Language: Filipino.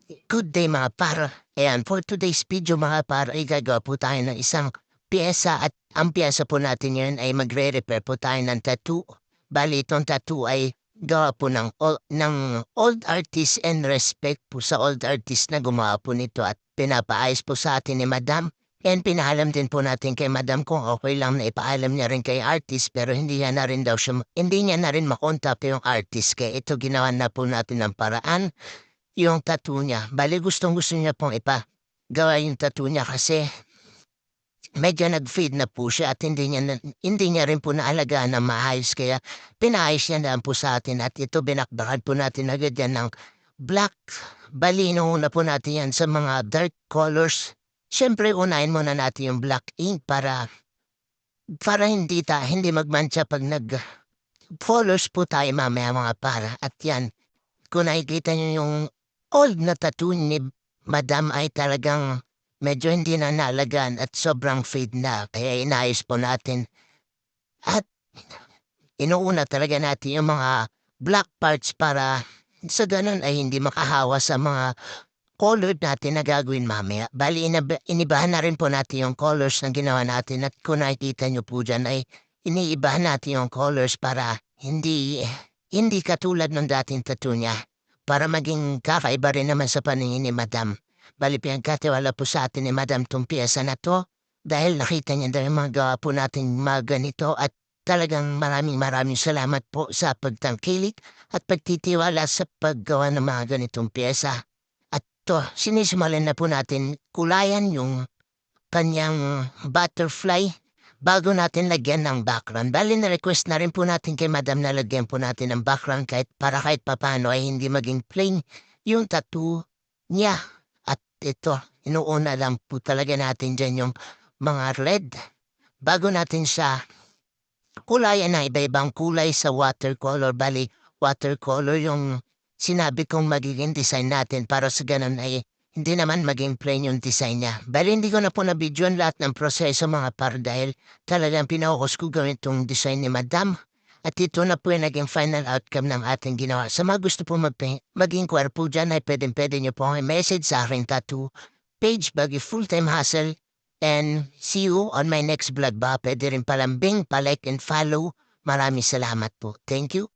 Good day mga par. Ayan, for today's video mga par ay gagawa po tayo ng isang piyesa at ang piyesa po natin ngayon ay magre-repair po tayo ng tattoo. Bali itong tattoo ay gawa po ng old artist and respect po sa old artist na gumawa po nito at pinapaayos po sa atin ni Madam. And pinaalam din po natin kay Madam kung okay lang na ipaalam niya rin kay artist pero hindi niya na rin makontak yung artist kaya ito ginawa na po natin ng paraan yung tattoo niya. Bale gustong-gusto niya pong ipagawa yung tattoo niya kasi medyo nag-fade na po siya at hindi niya rin po naalagaan ng maayos kaya pinaayos niya na po sa atin at ito binakbakan po natin agad yan ng black. Bali inuuna po natin yan sa mga dark colors. Siyempre unahin muna natin yung black ink para hindi magmantsa pag nag-colors po tayo mamaya mga para at yan. Kung nakikita niyo yung old na tattoo ni Madam ay talagang medyo hindi na naalagaan at sobrang fade na kaya inayos po natin. At inuuna talaga natin yung mga black parts para sa ganun ay hindi makahawa sa mga colored natin na gagawin mamaya. Bali, inibahan na rin po natin yung colors na ginawa natin at kung nakikita nyo po dyan ay iniibahan natin yung colors para hindi katulad ng dating tattoo niya. Para maging kakaiba rin naman sa paningin ni Madam. Bali, pinagkatiwala po sa atin ni Madam tong piyesa na to dahil nakita niya dahil mga gawa po natin mga ganito at talagang maraming salamat po sa pagtangkilik at pagtitiwala sa paggawa ng mga ganitong piyesa. At to, sinisimulan na po natin kulayan yung kanyang butterfly bago natin lagyan ng background. Bali na-request na rin po natin kay Madam na lagyan po natin ng background kahit papano ay hindi maging plain yung tattoo niya. At ito, inuuna lang po talaga natin dyan yung mga red bago natin siya kulayan na iba-ibang kulay sa watercolor. Bali, watercolor yung sinabi kong magiging design natin para sa ganun ay hindi naman maging plain yung design niya. Bali, hindi ko na po na-videoan lahat ng proseso mga par dahil talagang pinakukos ko gawin itong design ni Madam. At ito na po yung naging final outcome ng ating ginawa. Sa mga gusto po maging kwarpo dyan ay pwede nyo po message sa aking tattoo page bagi full-time hustle. And see you on my next vlog ba? Pwede rin palambing, palike and follow. Maraming salamat po. Thank you.